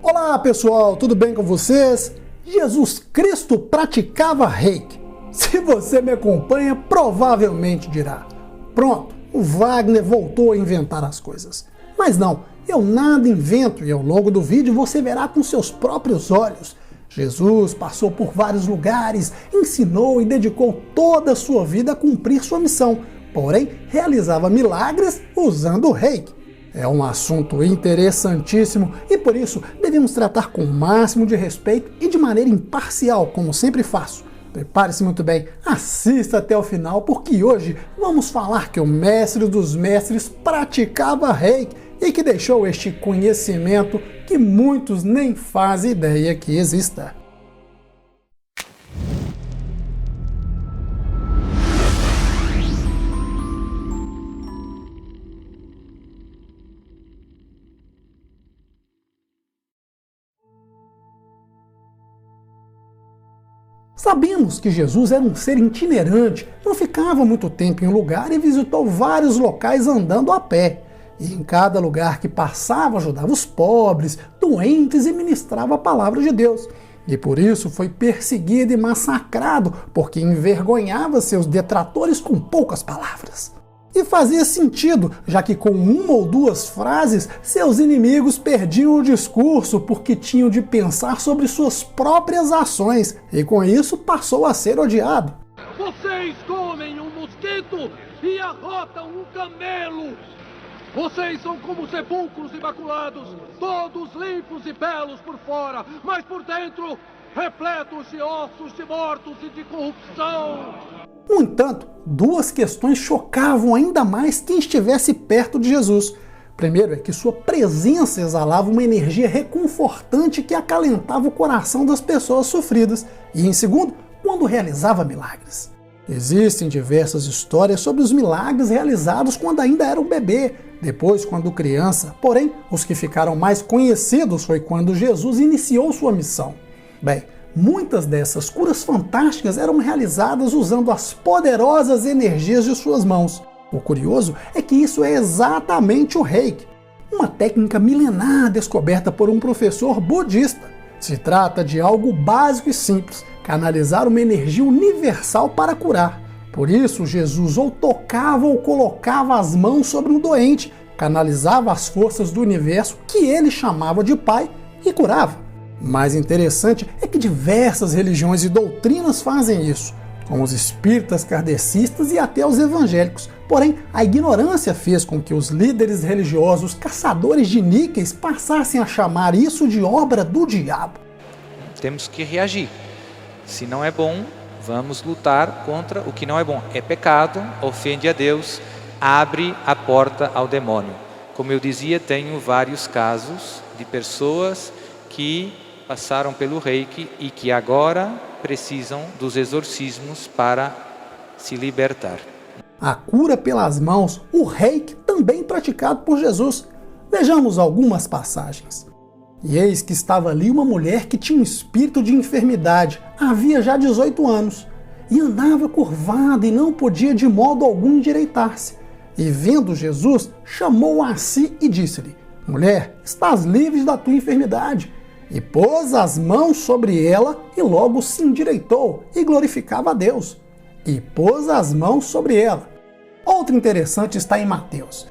Olá pessoal, tudo bem com vocês? Jesus Cristo praticava reiki. Se você me acompanha, provavelmente dirá: pronto, o Wagner voltou a inventar as coisas. Mas não, eu nada invento e ao longo do vídeo você verá com seus próprios olhos. Jesus passou por vários lugares, ensinou e dedicou toda a sua vida a cumprir sua missão, porém realizava milagres usando o reiki. É um assunto interessantíssimo e por isso devemos tratar com o máximo de respeito e de maneira imparcial, como sempre faço. Prepare-se muito bem, assista até o final, porque hoje vamos falar que o mestre dos mestres praticava reiki e que deixou este conhecimento que muitos nem fazem ideia que exista. Sabemos que Jesus era um ser itinerante, não ficava muito tempo em um lugar e visitou vários locais andando a pé. E em cada lugar que passava ajudava os pobres, doentes e ministrava a palavra de Deus. E por isso foi perseguido e massacrado, porque envergonhava seus detratores com poucas palavras. E fazia sentido, já que com uma ou duas frases, seus inimigos perdiam o discurso porque tinham de pensar sobre suas próprias ações, e com isso passou a ser odiado. Vocês comem um mosquito e arrotam um camelo! Vocês são como sepulcros imaculados, todos limpos e belos por fora, mas por dentro, repletos de ossos de mortos e de corrupção! No entanto, duas questões chocavam ainda mais quem estivesse perto de Jesus. Primeiro é que sua presença exalava uma energia reconfortante que acalentava o coração das pessoas sofridas. E em segundo, quando realizava milagres. Existem diversas histórias sobre os milagres realizados quando ainda era um bebê, depois quando criança. Porém, os que ficaram mais conhecidos foi quando Jesus iniciou sua missão. Bem, muitas dessas curas fantásticas eram realizadas usando as poderosas energias de suas mãos. O curioso é que isso é exatamente o reiki, uma técnica milenar descoberta por um professor budista. Se trata de algo básico e simples, canalizar uma energia universal para curar. Por isso, Jesus ou tocava ou colocava as mãos sobre um doente, canalizava as forças do universo que ele chamava de Pai e curava. Mais interessante é que diversas religiões e doutrinas fazem isso, como os espíritas, kardecistas e até os evangélicos. Porém, a ignorância fez com que os líderes religiosos caçadores de níqueis passassem a chamar isso de obra do diabo. Temos que reagir. Se não é bom, vamos lutar contra o que não é bom. É pecado, ofende a Deus, abre a porta ao demônio. Como eu dizia, tenho vários casos de pessoas que passaram pelo reiki e que agora precisam dos exorcismos para se libertar. A cura pelas mãos, o reiki também praticado por Jesus. Vejamos algumas passagens. E eis que estava ali uma mulher que tinha um espírito de enfermidade, havia já 18 anos, e andava curvada e não podia de modo algum endireitar-se. E vendo Jesus, chamou-a a si e disse-lhe: mulher, estás livre da tua enfermidade. E pôs as mãos sobre ela e logo se endireitou e glorificava a Deus. E pôs as mãos sobre ela. Outro interessante está em Mateus.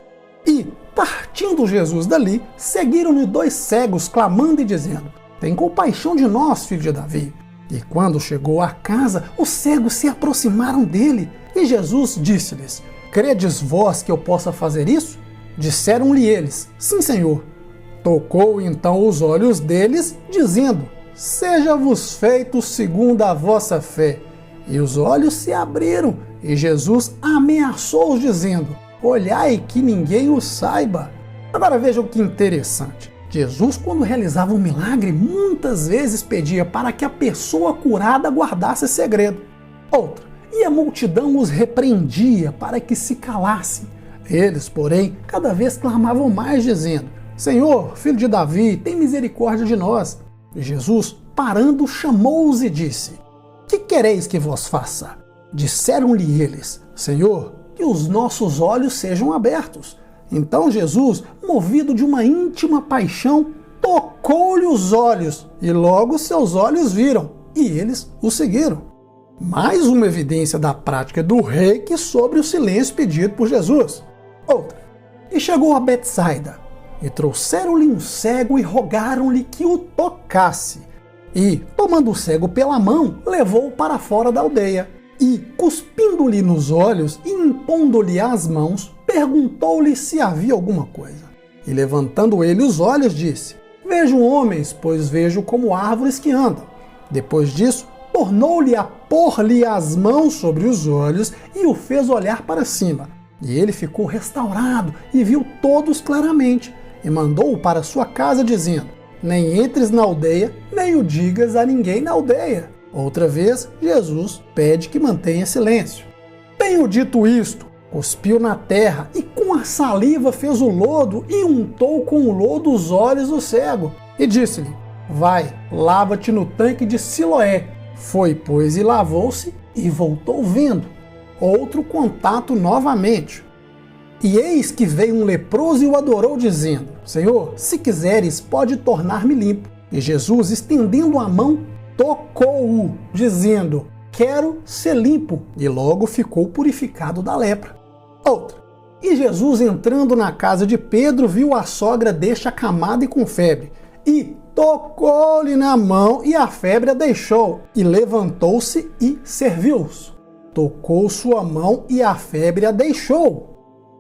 E, partindo Jesus dali, seguiram-lhe dois cegos, clamando e dizendo: tem compaixão de nós, filho de Davi. E quando chegou à casa, os cegos se aproximaram dele. E Jesus disse-lhes: credes vós que eu possa fazer isso? Disseram-lhe eles: sim, Senhor. Tocou então os olhos deles, dizendo: seja-vos feito segundo a vossa fé. E os olhos se abriram, e Jesus ameaçou-os, dizendo: olhai que ninguém o saiba. Agora vejam que interessante. Jesus, quando realizava um milagre, muitas vezes pedia para que a pessoa curada guardasse segredo. Outra, e a multidão os repreendia para que se calassem. Eles, porém, cada vez clamavam mais, dizendo: Senhor, filho de Davi, tem misericórdia de nós. E Jesus, parando, chamou-os e disse: que quereis que vos faça? Disseram-lhe eles: Senhor, que os nossos olhos sejam abertos. Então Jesus, movido de uma íntima paixão, tocou-lhe os olhos, e logo seus olhos viram, e eles o seguiram. Mais uma evidência da prática do reiki sobre o silêncio pedido por Jesus. Outra. E chegou a Betsaida, e trouxeram-lhe um cego e rogaram-lhe que o tocasse. E, tomando o cego pela mão, levou-o para fora da aldeia. E, cuspindo-lhe nos olhos e impondo-lhe as mãos, perguntou-lhe se havia alguma coisa. E, levantando ele os olhos, disse: Vejo homens, pois vejo como árvores que andam. Depois disso, tornou-lhe a pôr-lhe as mãos sobre os olhos e o fez olhar para cima. E ele ficou restaurado e viu todos claramente. E mandou-o para sua casa, dizendo: Nem entres na aldeia, nem o digas a ninguém na aldeia. Outra vez, Jesus pede que mantenha silêncio. Tendo dito isto, cuspiu na terra e com a saliva fez o lodo e untou com o lodo os olhos do cego. E disse-lhe: Vai, lava-te no tanque de Siloé. Foi, pois, e lavou-se e voltou vendo. Outro contato novamente. E eis que veio um leproso e o adorou, dizendo: Senhor, se quiseres, pode tornar-me limpo. E Jesus, estendendo a mão, tocou-o, dizendo: Quero ser limpo. E logo ficou purificado da lepra. Outra. E Jesus, entrando na casa de Pedro, viu a sogra deste acamada e com febre. E tocou-lhe na mão, e a febre a deixou. E levantou-se e serviu-os. Tocou sua mão, e a febre a deixou.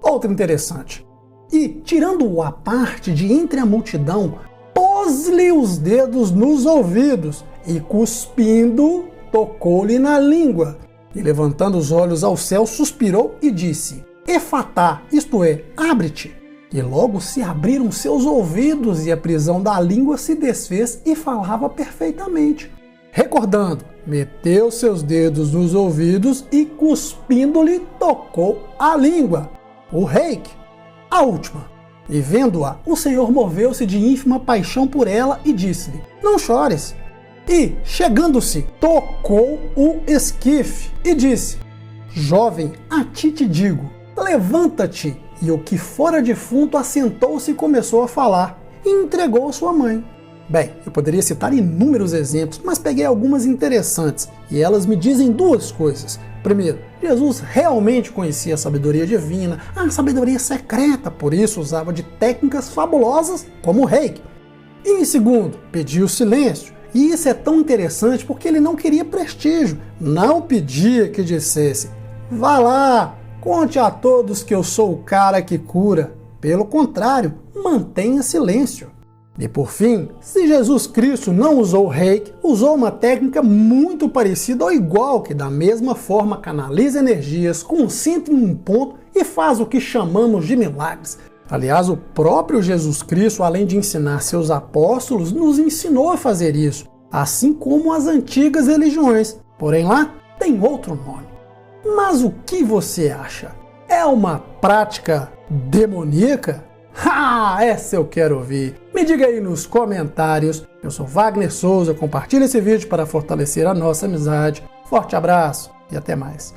Outra interessante. E, tirando-o à parte de entre a multidão, pôs-lhe os dedos nos ouvidos e, cuspindo, tocou-lhe na língua. E, levantando os olhos ao céu, suspirou e disse: Efatá, isto é, abre-te. E logo se abriram seus ouvidos e a prisão da língua se desfez e falava perfeitamente. Recordando, meteu seus dedos nos ouvidos e, cuspindo-lhe, tocou a língua. O reiki. A última. E vendo-a, o Senhor moveu-se de ínfima paixão por ela e disse-lhe: Não chores. E, chegando-se, tocou o esquife e disse: Jovem, a ti te digo, levanta-te. E o que fora defunto assentou-se e começou a falar, e entregou sua mãe. Bem, eu poderia citar inúmeros exemplos, mas peguei algumas interessantes, e elas me dizem duas coisas. Primeiro, Jesus realmente conhecia a sabedoria divina, a sabedoria secreta, por isso usava de técnicas fabulosas como o reiki. E em segundo, pediu silêncio. E isso é tão interessante porque ele não queria prestígio, não pedia que dissesse: Vá lá, conte a todos que eu sou o cara que cura. Pelo contrário, mantenha silêncio. E por fim, se Jesus Cristo não usou o reiki, usou uma técnica muito parecida ou igual, que da mesma forma canaliza energias, concentra em um ponto e faz o que chamamos de milagres. Aliás, o próprio Jesus Cristo, além de ensinar seus apóstolos, nos ensinou a fazer isso, assim como as antigas religiões. Porém lá tem outro nome. Mas o que você acha? É uma prática demoníaca? Essa eu quero ouvir. Me diga aí nos comentários. Eu sou Wagner Souza, compartilhe esse vídeo para fortalecer a nossa amizade. Forte abraço e até mais.